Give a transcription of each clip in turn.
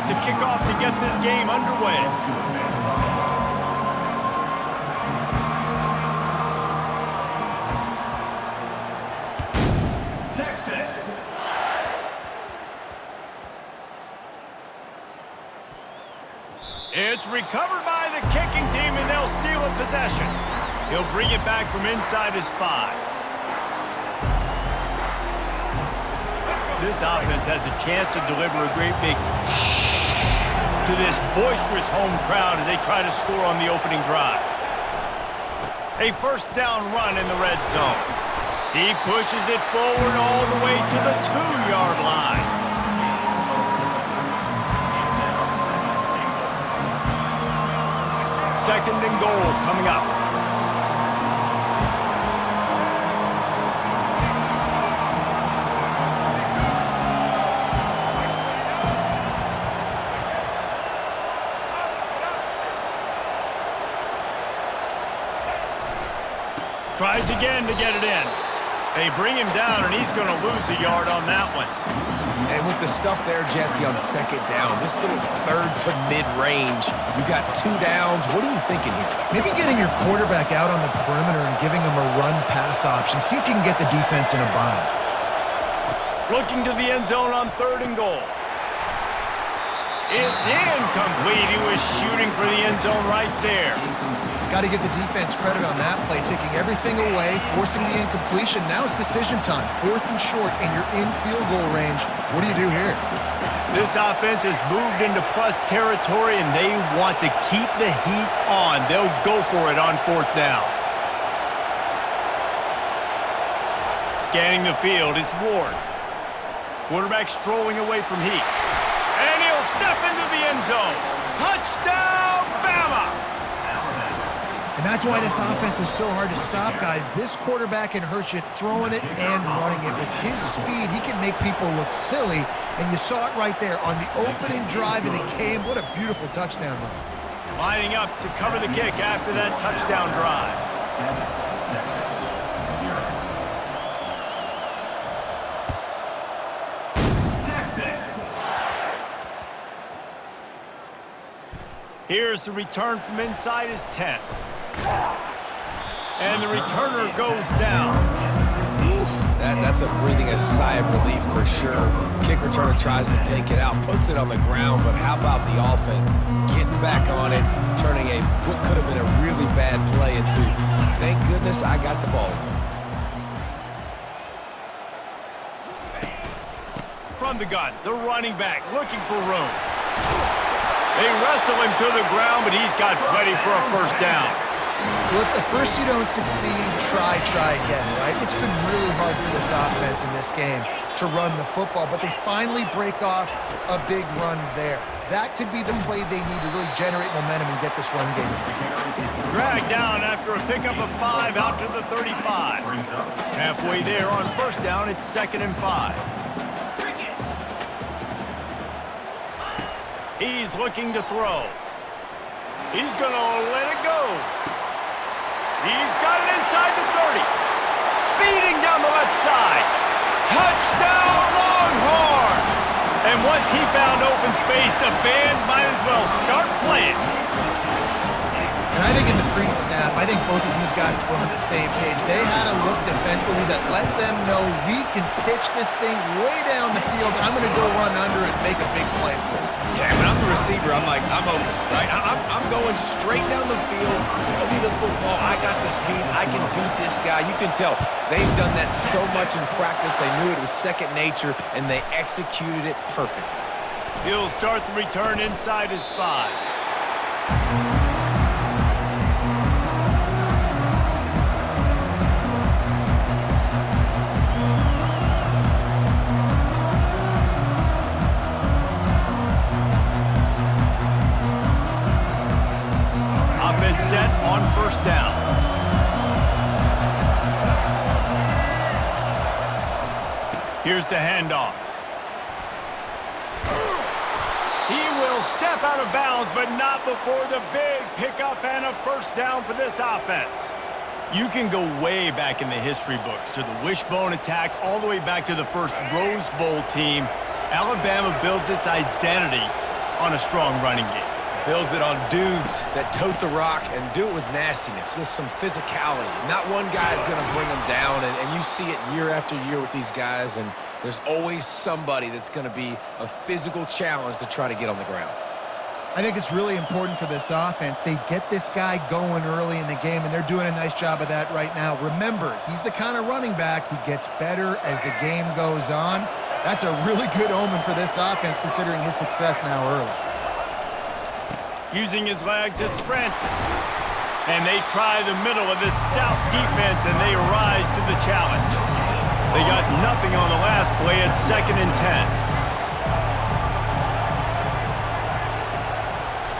about to kick off to get this game underway. It's recovered by the kicking team, and they'll steal a possession. He'll bring it back from inside his 5. This offense has a chance to deliver a great big to this boisterous home crowd as they try to score on the opening drive. A first down run in the red zone. He pushes it forward all the way to the 2-yard line. Second and goal coming up. Tries again to get it in. They bring him down, and he's going to lose a yard on that one. And with the stuff there, Jesse, on second down, this little third to mid-range, you got 2 downs. What are you thinking here? Maybe getting your quarterback out on the perimeter and giving him a run-pass option. See if you can get the defense in a bind. Looking to the end zone on third and goal. It's incomplete. He was shooting for the end zone right there. Got to give the defense credit on that play, taking everything away, forcing the incompletion. Now it's decision time. 4th and short, and you're in field goal range. What do you do here? This offense has moved into plus territory, and they want to keep the heat on. They'll go for it on 4th down. Scanning the field, it's Ward. Quarterback strolling away from heat. And he'll step into the end zone. Touchdown, Bama! And that's why this offense is so hard to stop, guys. This quarterback can hurt you throwing it and running it. With his speed, he can make people look silly. And you saw it right there on the opening drive of the game. What a beautiful touchdown run. Lining up to cover the kick after that touchdown drive. Here's the return from inside his 10. And the returner goes down. Oof, that's a breathing a sigh of relief for sure. Kick returner tries to take it out, puts it on the ground, but how about the offense getting back on it, turning what could have been a really bad play into, thank goodness I got the ball again. From the gun, the running back looking for room. They wrestle him to the ground, but he's got plenty for a first down. Well, if at first you don't succeed, try again, right? It's been really hard for this offense in this game to run the football, but they finally break off a big run there. That could be the play they need to really generate momentum and get this run game. Dragged down after a pickup of 5 out to the 35. Halfway there on first down, it's 2nd and 5. He's looking to throw. He's going to let it go. He's got it inside the 30. Speeding down the left side. Touchdown, Longhorns! And once he found open space, the band might as well start playing. And I think in the pre-snap, I think both of these guys were on the same page. They had a look defensively that let them know we can pitch this thing way down the field. I'm going to go run under and make a big play for it. Yeah, when I'm the receiver, I'm like, I'm open, right? I'm going straight down the field, throw me the football, I got the speed, I can beat this guy. You can tell they've done that so much in practice. They knew it was second nature, and they executed it perfectly. He'll start the return inside his 5. Set on first down. Here's the handoff. He will step out of bounds, but not before the big pickup and a first down for this offense. You can go way back in the history books to the wishbone attack, all the way back to the first Rose Bowl team. Alabama builds its identity on a strong running game. Builds it on dudes that tote the rock and do it with nastiness, with some physicality. Not one guy's going to bring them down, and you see it year after year with these guys, and there's always somebody that's going to be a physical challenge to try to get on the ground. I think it's really important for this offense. They get this guy going early in the game, and they're doing a nice job of that right now. Remember, he's the kind of running back who gets better as the game goes on. That's a really good omen for this offense, considering his success now early. Using his legs, it's Francis. And they try the middle of this stout defense, and they rise to the challenge. They got nothing on the last play. It's 2nd and 10.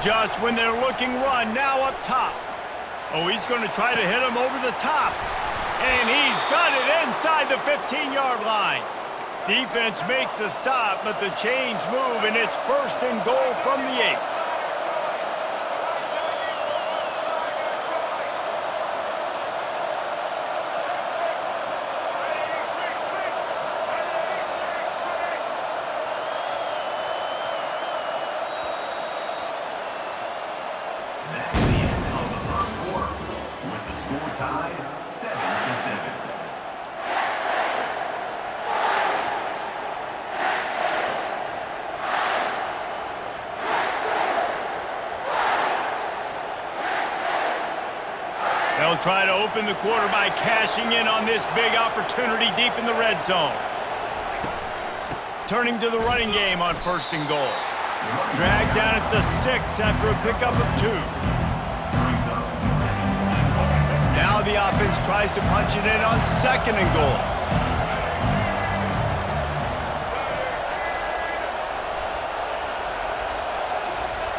Just when they're looking run, now up top. Oh, he's going to try to hit him over the top. And he's got it inside the 15-yard line. Defense makes a stop, but the chains move, and it's 1st and goal from the 8. They'll try to open the quarter by cashing in on this big opportunity deep in the red zone. Turning to the running game on 1st and goal. Dragged down at the 6 after a pickup of 2. Now the offense tries to punch it in on 2nd and goal.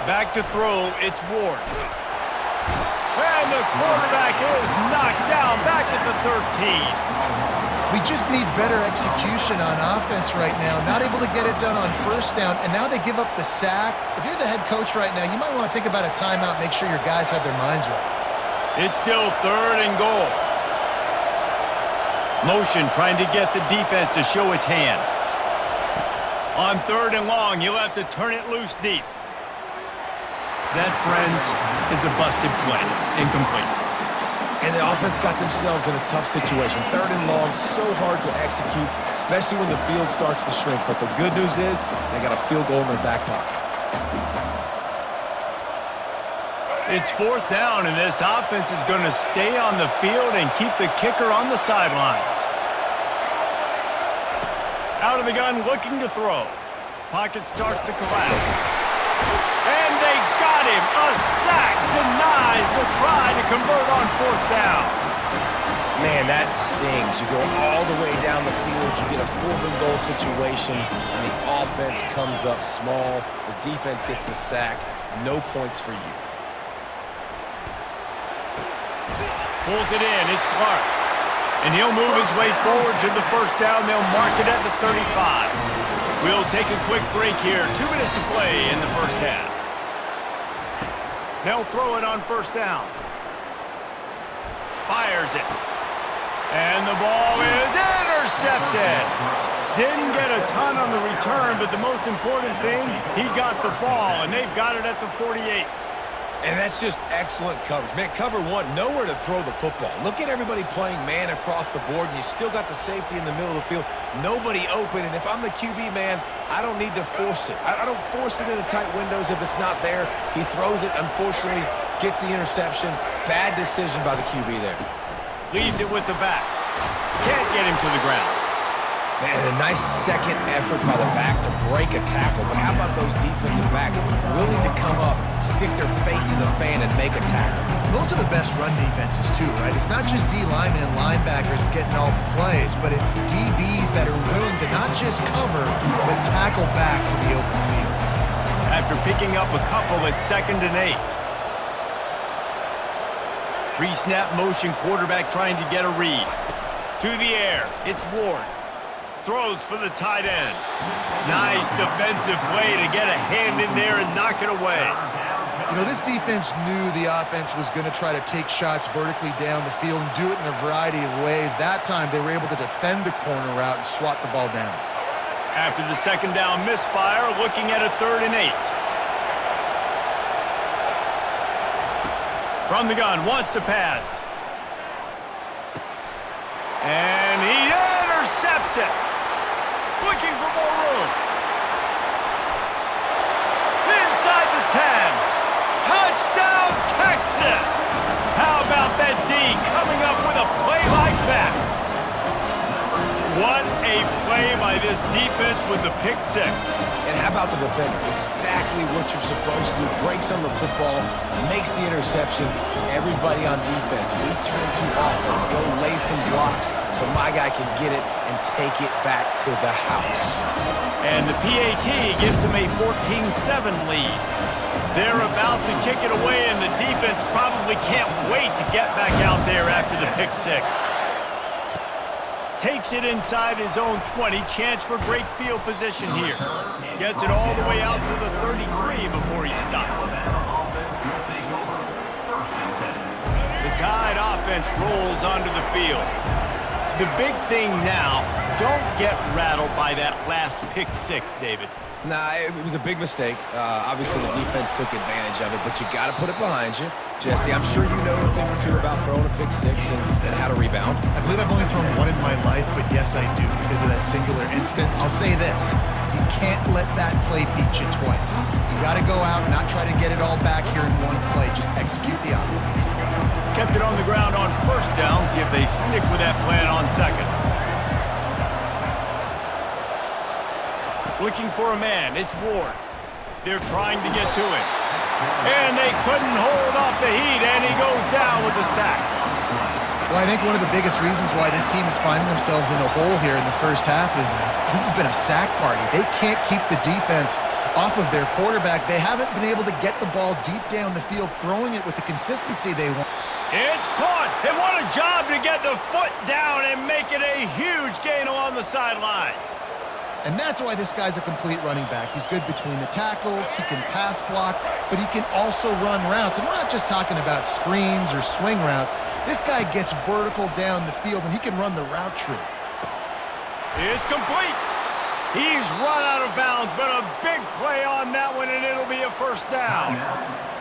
Back to throw, it's Ward. And the quarterback is knocked down back at the 13. We just need better execution on offense right now. Not able to get it done on 1st down, and now they give up the sack. If you're the head coach right now, you might want to think about a timeout, make sure your guys have their minds right. It's still 3rd and goal. Motion trying to get the defense to show its hand. On 3rd and long, he'll have to turn it loose deep. That, friends, is a busted play. Incomplete. And the offense got themselves in a tough situation. 3rd and long, so hard to execute, especially when the field starts to shrink. But the good news is they got a field goal in their back pocket. It's 4th down, and this offense is going to stay on the field and keep the kicker on the sidelines. Out of the gun, looking to throw. Pocket starts to collapse. And they got him. A sack denies the try to convert on 4th down. Man, that stings. You go all the way down the field, you get a 4th and goal situation, and the offense comes up small. The defense gets the sack. No points for you. Pulls it in. It's Clark. And he'll move his way forward to the 1st down. They'll mark it at the 35. We'll take a quick break here. 2 minutes to play in the 1st half. They'll throw it on 1st down. Fires it. And the ball is intercepted. Didn't get a ton on the return, but the most important thing, he got the ball, and they've got it at the 48. And that's just excellent coverage. Man, cover 1, nowhere to throw the football. Look at everybody playing man across the board, and you still got the safety in the middle of the field. Nobody open, and if I'm the QB, man, I don't need to force it. I don't force it into tight windows if it's not there. He throws it, unfortunately, gets the interception. Bad decision by the QB there. Leaves it with the back. Can't get him to the ground. Man, a nice second effort by the back to break a tackle. But how about those defensive backs willing to come up, stick their face in the fan, and make a tackle? Those are the best run defenses too, right? It's not just D linemen and linebackers getting all the plays, but it's DBs that are willing to not just cover, but tackle backs in the open field. After picking up a couple, it's 2nd and 8. Pre-snap motion, quarterback trying to get a read. To the air, it's Ward. Throws for the tight end. Nice defensive play to get a hand in there and knock it away. You know, this defense knew the offense was going to try to take shots vertically down the field and do it in a variety of ways. That time, they were able to defend the corner route and swat the ball down. After the 2nd down misfire, looking at a 3rd and 8. From the gun, wants to pass. And he intercepts it. Looking for more room. Inside the 10. Touchdown, Texas! How about that D coming up with a play like that? What a play by this defense with the pick six. And how about the defender? Exactly what you're supposed to do. Breaks on the football, makes the interception. Everybody on defense, we turn to offense. Go lay some blocks so my guy can get it and take it back to the house. And the PAT gives them a 14-7 lead. They're about to kick it away, and the defense probably can't wait to get back out there after the pick six. Takes it inside his own 20. Chance for great field position here. Gets it all the way out to the 33 before he stopped. The Tide offense rolls onto the field. The big thing now, don't get rattled by that last pick six, David. Nah, it was a big mistake. Obviously, the defense took advantage of it, but you got to put it behind you. Jesse, I'm sure you know a thing or two about throwing a pick six and how to rebound. I believe I've only thrown one in my life, but yes, I do, because of that singular instance. I'll say this. You can't let that play beat you twice. You got to go out and not try to get it all back here in one play. Just execute the offense. Kept it on the ground on first down. See if they stick with that plan on second. Looking for a man. It's Ward. They're trying to get to him. And they couldn't hold off the heat, and he goes down with the sack. Well, I think one of the biggest reasons why this team is finding themselves in a hole here in the first half is this has been a sack party. They can't keep the defense off of their quarterback. They haven't been able to get the ball deep down the field, throwing it with the consistency they want. It's caught. And what a job to get the foot down and make it a huge gain along the sideline. And that's why this guy's a complete running back. He's good between the tackles, he can pass block, but he can also run routes. And we're not just talking about screens or swing routes. This guy gets vertical down the field, and he can run the route tree. It's complete. He's run out of bounds, but a big play on that one, and it'll be a first down.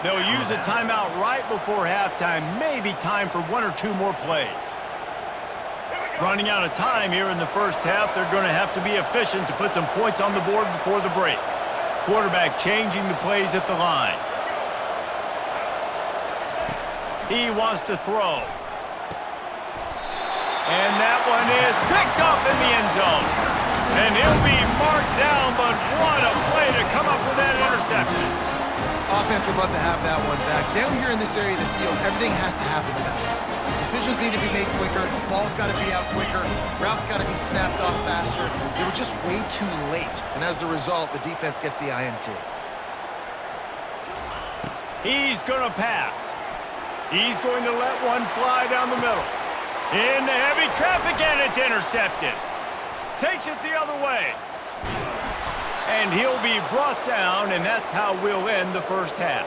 They'll use a timeout right before halftime. Maybe time for one or two more plays. Running out of time here in the first half, they're going to have to be efficient to put some points on the board before the break. Quarterback changing the plays at the line. He wants to throw. And that one is picked up in the end zone. And he'll be marked down, but what a play to come up with that interception. Offense would love to have that one back. Down here in this area of the field, everything has to happen faster. Decisions need to be made quicker. The ball's got to be out quicker. Routes got to be snapped off faster. They were just way too late. And as the result, the defense gets the INT. He's going to pass. He's going to let one fly down the middle. Into heavy traffic, and it's intercepted. Takes it the other way. And he'll be brought down, and that's how we'll end the first half.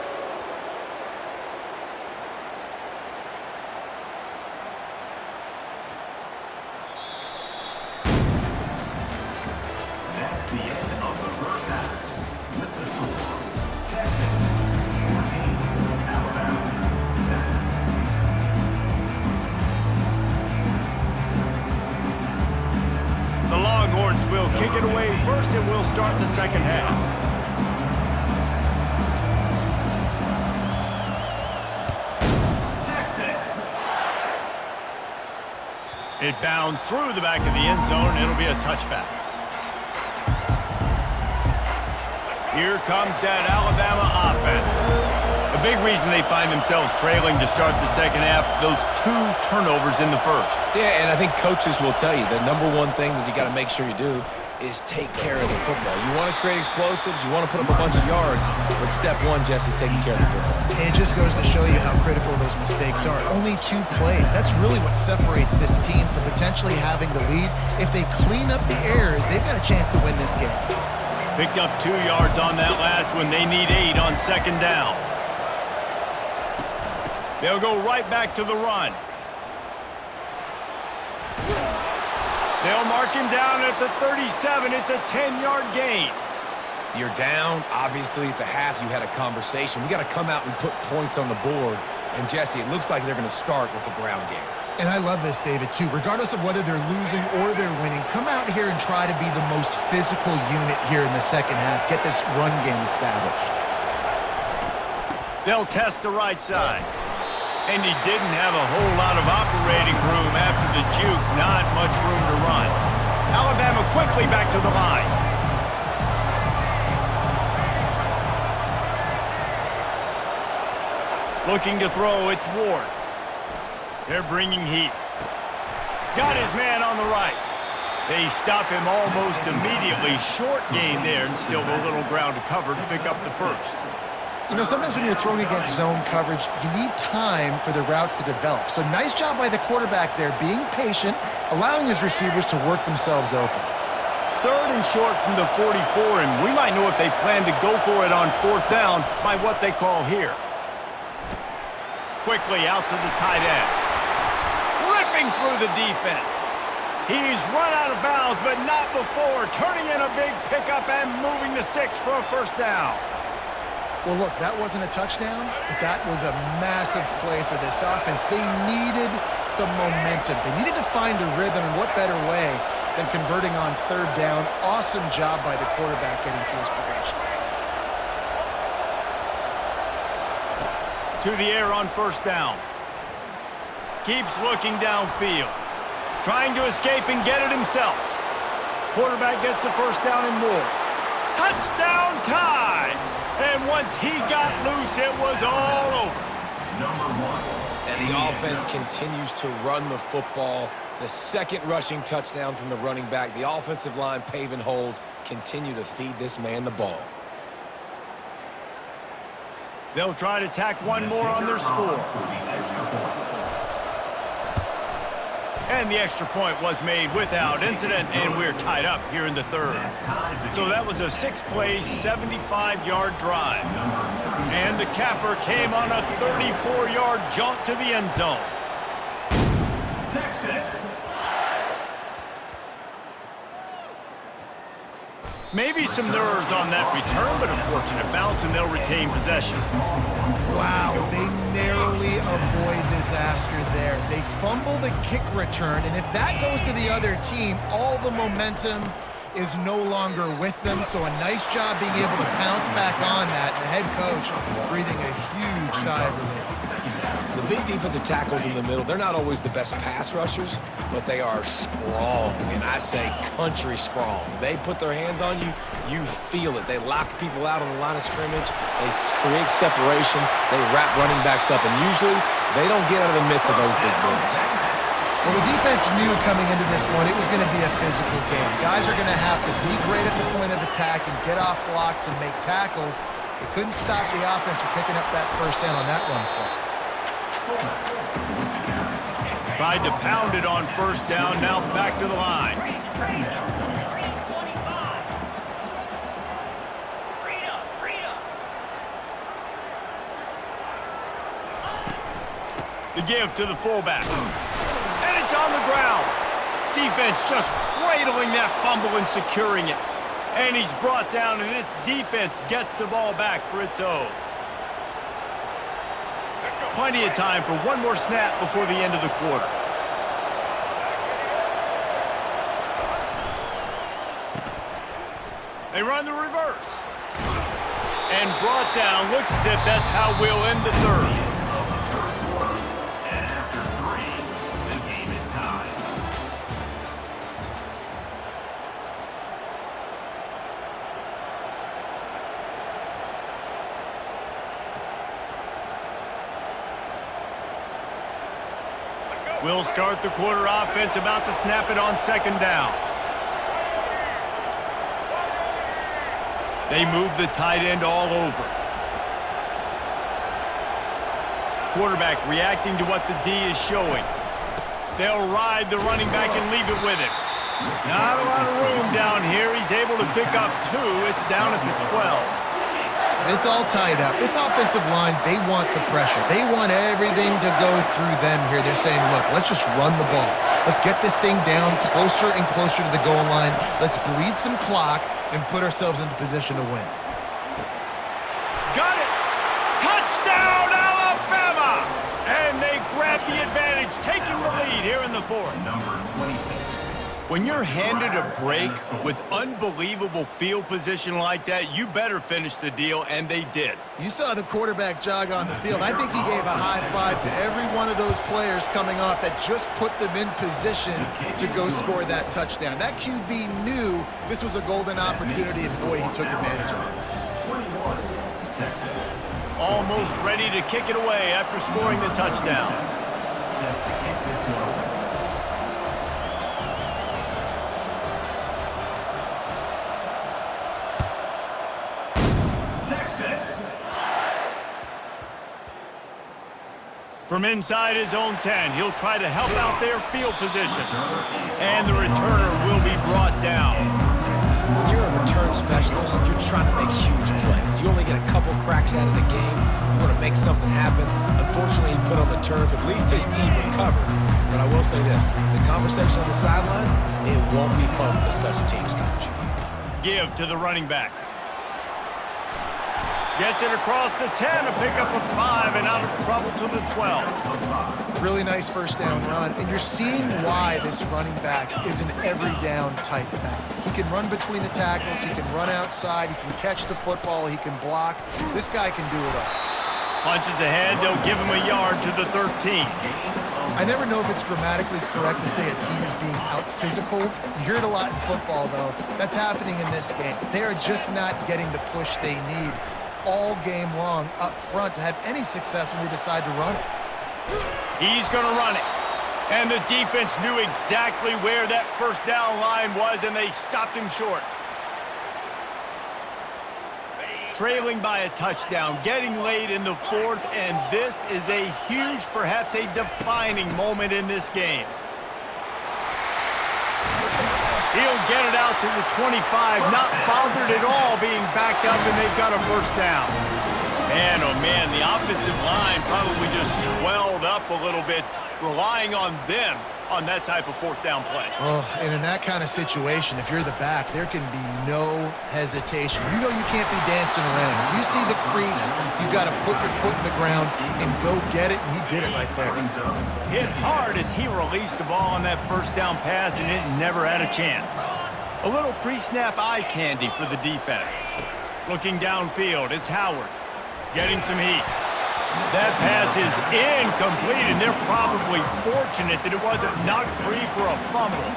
That's the end of the first half. With the score, Texas 14, Alabama 7. The Longhorns will kick it away first, and we'll start the second half. It bounds through the back of the end zone, and it'll be a touchback. Here comes that Alabama offense. A big reason they find themselves trailing to start the second half, those two turnovers in the first. Yeah, and I think coaches will tell you the number one thing that you got to make sure you do is take care of the football. You want to create explosives, you want to put up a bunch of yards, but step one, Jesse, taking care of the football. And it just goes to show you how critical those mistakes are. Only 2 plays. That's really what separates this team from potentially having the lead. If they clean up the errors, they've got a chance to win this game. Picked up 2 yards on that last one. They need 8 on second down. They'll go right back to the run. They'll mark him down at the 37. It's a 10-yard gain. You're down. Obviously, at the half, you had a conversation. We got to come out and put points on the board. And Jesse, it looks like they're going to start with the ground game. And I love this, David, too. Regardless of whether they're losing or they're winning, come out here and try to be the most physical unit here in the second half. Get this run game established. They'll test the right side. And he didn't have a whole lot of operating room after the juke. Not much room to run. Alabama quickly back to the line. Looking to throw, it's Ward. They're bringing heat. Got his man on the right. They stop him almost immediately. Short gain there, and still a little ground to cover to pick up the first. You know, sometimes when you're throwing against zone coverage, you need time for the routes to develop. So nice job by the quarterback there, being patient, allowing his receivers to work themselves open. Third and short from the 44, and we might know if they plan to go for it on fourth down by what they call here. Quickly out to the tight end. Ripping through the defense. He's run out of bounds, but not before. Turning in a big pickup and moving the sticks for a first down. Well, look, that wasn't a touchdown, but that was a massive play for this offense. They needed some momentum. They needed to find a rhythm, and what better way than converting on third down. Awesome job by the quarterback getting through his progression. To the air on first down. Keeps looking downfield. Trying to escape and get it himself. Quarterback gets the first down and more. Touchdown tie! And once he got loose, it was all over. And the offense continues to run the football. The second rushing touchdown from the running back. The offensive line paving holes. Continue to feed this man the ball. They'll try to tack one more on their score. And the extra point was made without incident, and we're tied up here in the third. So that was a 6-play, 75-yard drive. And the capper came on a 34-yard jaunt to the end zone. Texas. Maybe some nerves on that return, but a fortunate bounce, and they'll retain possession. Wow, they narrowly avoid disaster there. They fumble the kick return, and if that goes to the other team, all the momentum is no longer with them. So a nice job being able to pounce back on that. The head coach breathing a huge sigh of relief. The big defensive tackles in the middle, they're not always the best pass rushers, but they are strong, and I say country strong. They put their hands on you, you feel it. They lock people out on the line of scrimmage. They create separation. They wrap running backs up, and usually they don't get out of the midst of those big boys. Well, the defense knew coming into this one it was going to be a physical game. Guys are going to have to be great at the point of attack and get off blocks and make tackles. They couldn't stop the offense from picking up that first down on that run play. Tried to pound it on first down, now back to the line. The give to the fullback. And it's on the ground. Defense just cradling that fumble and securing it. And he's brought down, and this defense gets the ball back for its own. Plenty of time for one more snap before the end of the quarter. They run the reverse. And brought down. Looks as if that's how we'll end the third. And after 3, the game is tied. We'll start the quarter offense, about to snap it on second down. They move the tight end all over. Quarterback reacting to what the D is showing. They'll ride the running back and leave it with him. Not a lot of room down here. He's able to pick up 2. It's down at the 12. It's all tied up. This offensive line, they want the pressure. They want everything to go through them here. They're saying, look, let's just run the ball. Let's get this thing down closer and closer to the goal line. Let's bleed some clock and put ourselves into position to win. Got it! Touchdown, Alabama! got the advantage, taking the lead here in the fourth. Number 26. When you're handed a break with unbelievable field position like that, you better finish the deal, and they did. You saw the quarterback jog on the field. I think he gave a high five to every one of those players coming off that just put them in position to go score that touchdown. That QB knew this was a golden opportunity, and boy, he took advantage of it. 21, Texas. Almost ready to kick it away after scoring the touchdown. Set to kick this one. From inside his own 10, he'll try to help out their field position. And the returner will be brought down. When you're a return specialist, you're trying to make huge plays. You only get a couple cracks at it a game. You want to make something happen. Unfortunately, he put on the turf. At least his team recovered. But I will say this, the conversation on the sideline, it won't be fun with the special teams coach. Give to the running back. Gets it across the 10 to pick up a 5 and out of trouble to the 12. Really nice first down run, and you're seeing why this running back is an every down type back. He can run between the tackles, he can run outside, he can catch the football, he can block. This guy can do it all. Punches ahead, they'll give him a yard to the 13. I never know if it's grammatically correct to say a team is being out-physicaled. You hear it a lot in football, though. That's happening in this game. They are just not getting the push they need all game long up front to have any success when they decide to run it. He's going to run it. And the defense knew exactly where that first down line was, and they stopped him short. Trailing by a touchdown, getting late in the fourth, and this is a huge, perhaps a defining moment in this game. He'll get it out to the 25, not bothered at all being backed up, and they've got a first down. Man, oh man, the offensive line probably just swelled up a little bit, relying on them on that type of fourth down play. Oh, and in that kind of situation, if you're the back, there can be no hesitation. You know you can't be dancing around. If you see the crease, you've got to put your foot in the ground and go get it, and he did it right there. Hit hard as he released the ball on that first down pass, and it never had a chance. A little pre-snap eye candy for the defense. Looking downfield, it's Howard getting some heat. That pass is incomplete, and they're probably fortunate that it wasn't knocked free for a fumble.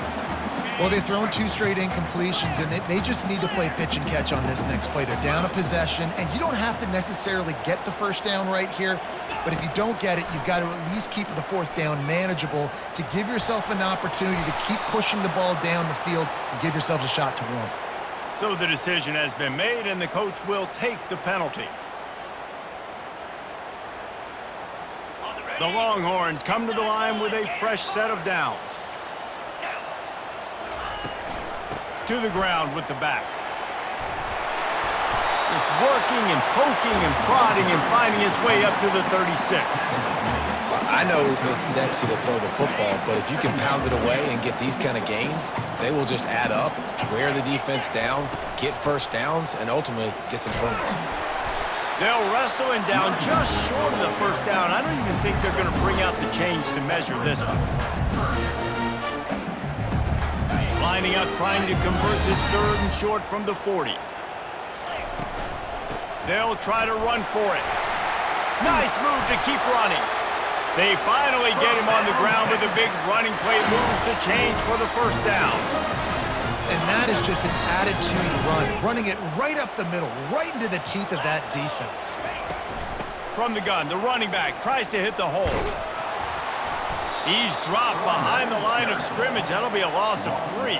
Well, they've thrown 2 straight incompletions, and they just need to play pitch and catch on this next play. They're down a possession, and you don't have to necessarily get the first down right here, but if you don't get it, you've got to at least keep the fourth down manageable to give yourself an opportunity to keep pushing the ball down the field and give yourselves a shot to win. So the decision has been made, and the coach will take the penalty. The Longhorns come to the line with a fresh set of downs. To the ground with the back. Just working and poking and prodding and finding his way up to the 36. I know it's sexy to throw the football, but if you can pound it away and get these kind of gains, they will just add up, wear the defense down, get first downs, and ultimately get some points. They'll wrestle him down just short of the first down. I don't even think they're going to bring out the chains to measure this one. Lining up, trying to convert this 3rd and short from the 40. They'll try to run for it. Nice move to keep running. They finally get him on the ground with a big running play, moves the chains for the first down. And that is just an attitude run, running it right up the middle, right into the teeth of that defense. From the gun, the running back tries to hit the hole. He's dropped behind the line of scrimmage. That'll be a loss of 3.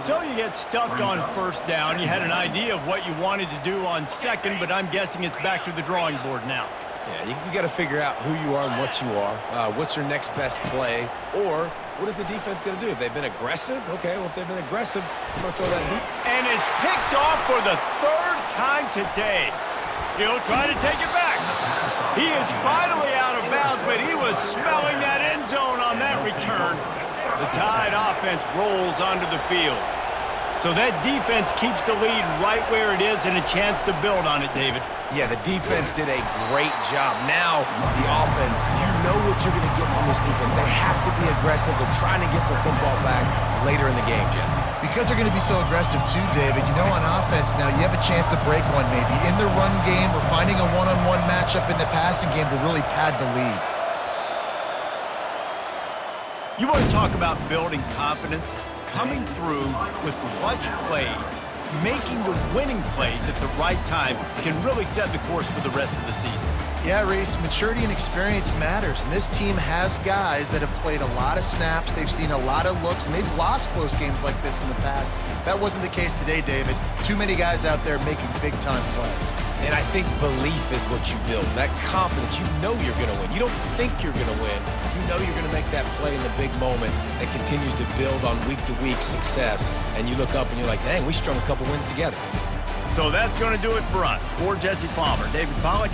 So you get stuffed on first down. You had an idea of what you wanted to do on second, but I'm guessing it's back to the drawing board now. Yeah, you got to figure out who you are and what you are. What's your next best play? Or what is the defense going to do? If they've been aggressive, okay, well, if they've been aggressive, I'm going to throw that deep. And it's picked off for the 3rd time today. He'll try to take it back. He is finally out of bounds, but he was smelling that end zone on that return. The Tide offense rolls onto the field. So that defense keeps the lead right where it is and a chance to build on it, David. Yeah, the defense did a great job. Now, the offense, you know what you're going to get from this defense. They have to be aggressive. They're trying to get the football back later in the game, Jesse. Because they're going to be so aggressive too, David, you know, on offense now, you have a chance to break one maybe in the run game or finding a one-on-one matchup in the passing game to really pad the lead. You want to talk about building confidence? Coming through with clutch plays, making the winning plays at the right time can really set the course for the rest of the season. Yeah, Reese, maturity and experience matters, and this team has guys that have played a lot of snaps, they've seen a lot of looks, and they've lost close games like this in the past. That wasn't the case today, David. Too many guys out there making big-time plays. And I think belief is what you build. That confidence, you know you're going to win. You don't think you're going to win. You know you're going to make that play in the big moment that continues to build on week-to-week success. And you look up and you're like, dang, we strung a couple wins together. So that's going to do it for us. For Jesse Palmer, David Pollack,